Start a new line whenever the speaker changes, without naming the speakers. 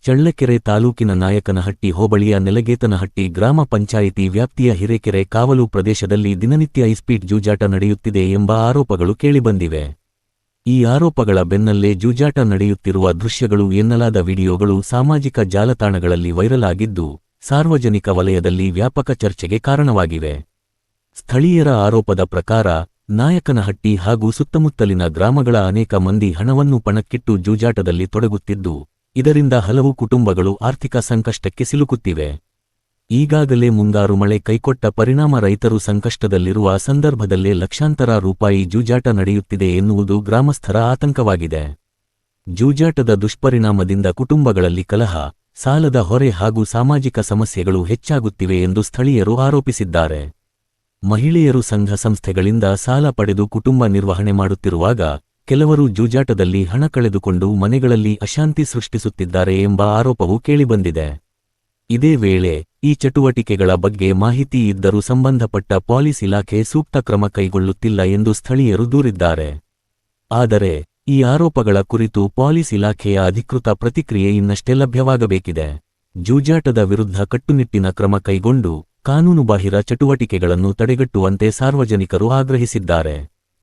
ಚಳ್ಳಕೆರೆ ತಾಲೂಕಿನ ನಾಯಕನಹಟ್ಟಿ ಹೋಬಳಿಯ ನೆಲಗೇತನಹಟ್ಟಿ ಗ್ರಾಮ ಪಂಚಾಯಿತಿ ವ್ಯಾಪ್ತಿಯ ಹಿರೇಕೆರೆ ಕಾವಲು ಪ್ರದೇಶದಲ್ಲಿ ದಿನನಿತ್ಯ ಐಸ್ಪೀಡ್ ಜೂಜಾಟ ನಡೆಯುತ್ತಿದೆ ಎಂಬ ಆರೋಪಗಳು ಕೇಳಿಬಂದಿವೆ. ಈ ಆರೋಪಗಳ ಬೆನ್ನಲ್ಲೇ ಜೂಜಾಟ ನಡೆಯುತ್ತಿರುವ ದೃಶ್ಯಗಳು ಎನ್ನಲಾದ ವಿಡಿಯೋಗಳು ಸಾಮಾಜಿಕ ಜಾಲತಾಣಗಳಲ್ಲಿ ವೈರಲ್ ಆಗಿದ್ದು, ಸಾರ್ವಜನಿಕ ವಲಯದಲ್ಲಿ ವ್ಯಾಪಕ ಚರ್ಚೆಗೆ ಕಾರಣವಾಗಿವೆ. ಸ್ಥಳೀಯರ ಆರೋಪದ ಪ್ರಕಾರ ನಾಯಕನಹಟ್ಟಿ ಹಾಗೂ ಸುತ್ತಮುತ್ತಲಿನ ಗ್ರಾಮಗಳ ಅನೇಕ ಮಂದಿ ಹಣವನ್ನು ಪಣಕ್ಕಿಟ್ಟು ಜೂಜಾಟದಲ್ಲಿ ತೊಡಗುತ್ತಿದ್ದು, ಇದರಿಂದ ಹಲವು ಕುಟುಂಬಗಳು ಆರ್ಥಿಕ ಸಂಕಷ್ಟಕ್ಕೆ ಸಿಲುಕುತ್ತಿವೆ. ಈಗಾಗಲೇ ಮುಂಗಾರು ಮಳೆ ಕೈಕೊಟ್ಟ ಪರಿಣಾಮ ರೈತರು ಸಂಕಷ್ಟದಲ್ಲಿರುವ ಸಂದರ್ಭದಲ್ಲೇ ಲಕ್ಷಾಂತರ ರೂಪಾಯಿ ಜೂಜಾಟ ನಡೆಯುತ್ತಿದೆ ಎನ್ನುವುದು ಗ್ರಾಮಸ್ಥರ ಆತಂಕವಾಗಿದೆ. ಜೂಜಾಟದ ದುಷ್ಪರಿಣಾಮದಿಂದ ಕುಟುಂಬಗಳಲ್ಲಿ ಕಲಹ, ಸಾಲದ ಹೊರೆ ಹಾಗೂ ಸಾಮಾಜಿಕ ಸಮಸ್ಯೆಗಳು ಹೆಚ್ಚಾಗುತ್ತಿವೆ ಎಂದು ಸ್ಥಳೀಯರು ಆರೋಪಿಸಿದ್ದಾರೆ. ಮಹಿಳೆಯರು ಸಂಘ ಸಂಸ್ಥೆಗಳಿಂದ ಸಾಲ ಪಡೆದು ಕುಟುಂಬ ನಿರ್ವಹಣೆ ಮಾಡುತ್ತಿರುವಾಗ ಕೆಲವರು ಜೂಜಾಟದಲ್ಲಿ ಹಣ ಕಳೆದುಕೊಂಡು ಮನೆಗಳಲ್ಲಿ ಅಶಾಂತಿ ಸೃಷ್ಟಿಸುತ್ತಿದ್ದಾರೆ ಎಂಬ ಆರೋಪವೂ ಕೇಳಿಬಂದಿದೆ. ಇದೇ ವೇಳೆ ಈ ಚಟುವಟಿಕೆಗಳ ಬಗ್ಗೆ ಮಾಹಿತಿ ಇದ್ದರೂ ಸಂಬಂಧಪಟ್ಟ ಪೊಲೀಸ್ ಇಲಾಖೆ ಸೂಕ್ತ ಕ್ರಮ ಕೈಗೊಳ್ಳುತ್ತಿಲ್ಲ ಎಂದು ಸ್ಥಳೀಯರು ದೂರಿದ್ದಾರೆ. ಆದರೆ ಈ ಆರೋಪಗಳ ಕುರಿತು ಪೊಲೀಸ್ ಇಲಾಖೆಯ ಅಧಿಕೃತ ಪ್ರತಿಕ್ರಿಯೆ ಇನ್ನಷ್ಟೇ ಲಭ್ಯವಾಗಬೇಕಿದೆ. ಜೂಜಾಟದ ವಿರುದ್ಧ ಕಟ್ಟುನಿಟ್ಟಿನ ಕ್ರಮ ಕೈಗೊಂಡು ಕಾನೂನುಬಾಹಿರ ಚಟುವಟಿಕೆಗಳನ್ನು ತಡೆಗಟ್ಟುವಂತೆ ಸಾರ್ವಜನಿಕರು ಆಗ್ರಹಿಸಿದ್ದಾರೆ.